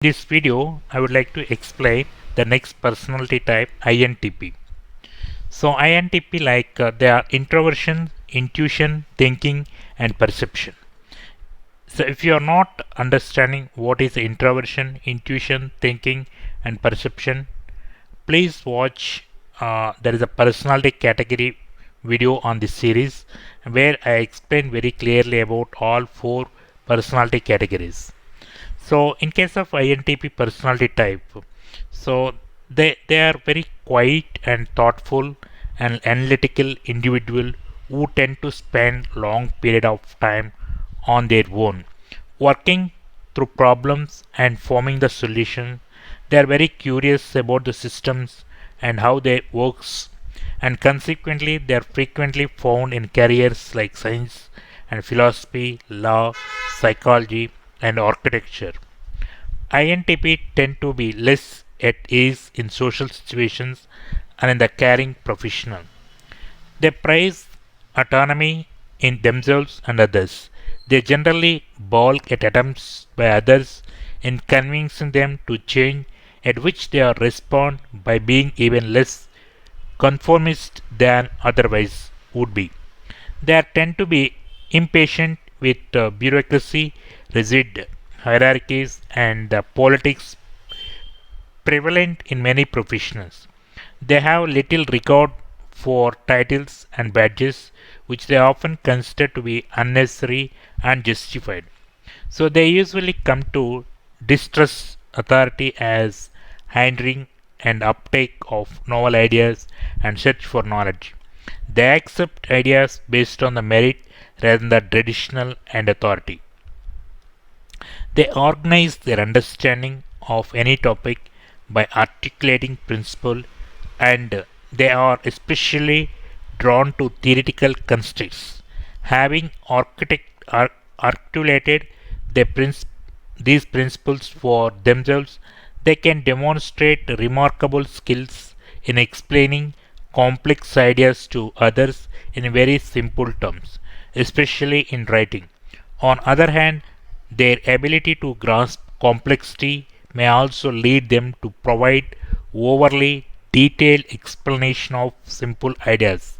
In this video, I would like to explain the next personality type INTP. So INTP they are introversion, intuition, thinking and perception. So if you are not understanding what is introversion, intuition, thinking and perception, please watch there is a personality category video on this series where I explain very clearly about all four personality categories. So in case of INTP personality type, so they are very quiet and thoughtful and analytical individual who tend to spend long period of time on their own, working through problems and forming the solution. They are very curious about the systems and how they works, and consequently they are frequently found in careers like science and philosophy, law, psychology and architecture. INTP tend to be less at ease in social situations and in the caring professional. They prize autonomy in themselves and others. They generally balk at attempts by others in convincing them to change, at which they are respond by being even less conformist than otherwise would be. They tend to be impatient with bureaucracy, rigid hierarchies, and politics prevalent in many professions. They have little regard for titles and badges, which they often consider to be unnecessary and justified. So they usually come to distrust authority as hindering and uptake of novel ideas and search for knowledge. They accept ideas based on the merit rather than the traditional and authority. They organize their understanding of any topic by articulating principle, and they are especially drawn to theoretical constraints. Having articulated their these principles for themselves, they can demonstrate remarkable skills in explaining complex ideas to others in very simple terms, especially in writing. On other hand, their ability to grasp complexity may also lead them to provide overly detailed explanation of simple ideas,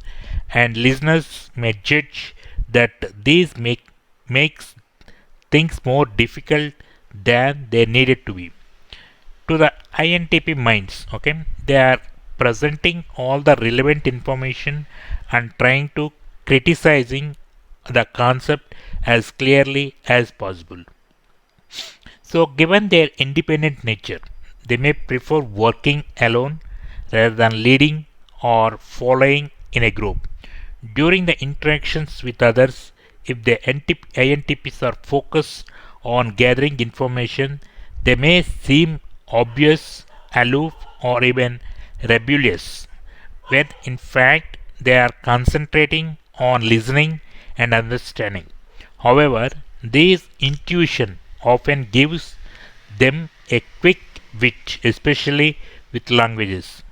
and listeners may judge that these makes things more difficult than they needed to be. To the INTP minds, okay, they are presenting all the relevant information and trying to criticizing the concept as clearly as possible. So, given their independent nature, they may prefer working alone rather than leading or following in a group. During the interactions with others, if the INTPs are focused on gathering information, they may seem obvious, aloof, or even rebellious, when in fact they are concentrating on listening and understanding. However, this intuition often gives them a quick wit, especially with languages.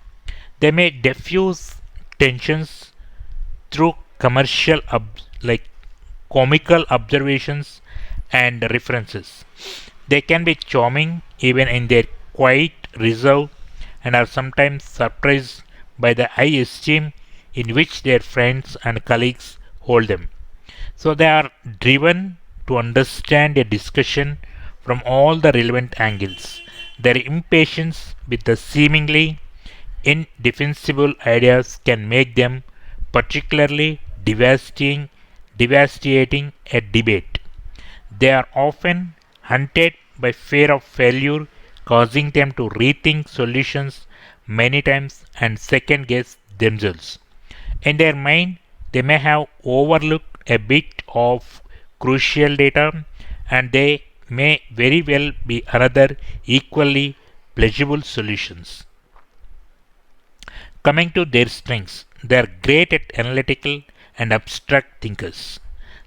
They may diffuse tensions through like comical observations and references. They can be charming even in their quiet reserve and are sometimes surprised by the high esteem in which their friends and colleagues hold them. So they are driven to understand a discussion from all the relevant angles. Their impatience with the seemingly indefensible ideas can make them particularly devastating a debate. They are often hunted by fear of failure, causing them to rethink solutions many times and second guess themselves. In their mind, they may have overlooked a bit of crucial data, and they may very well be another equally pleasurable solutions. Coming to their strengths, they are great at analytical and abstract thinkers.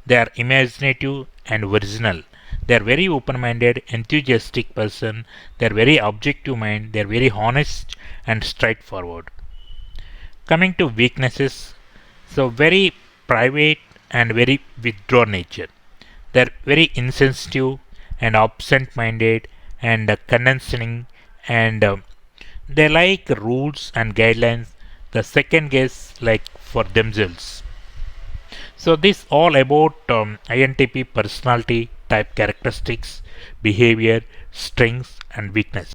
They are imaginative and original. They are very open-minded, enthusiastic person. They are very objective mind. They are very honest and straightforward. Coming to weaknesses, so very private and very withdrawn nature. They are very insensitive and absent-minded and conditioning, and they like rules and guidelines. The second guess like for themselves. So this all about INTP personality type characteristics, behavior, strengths, and weakness.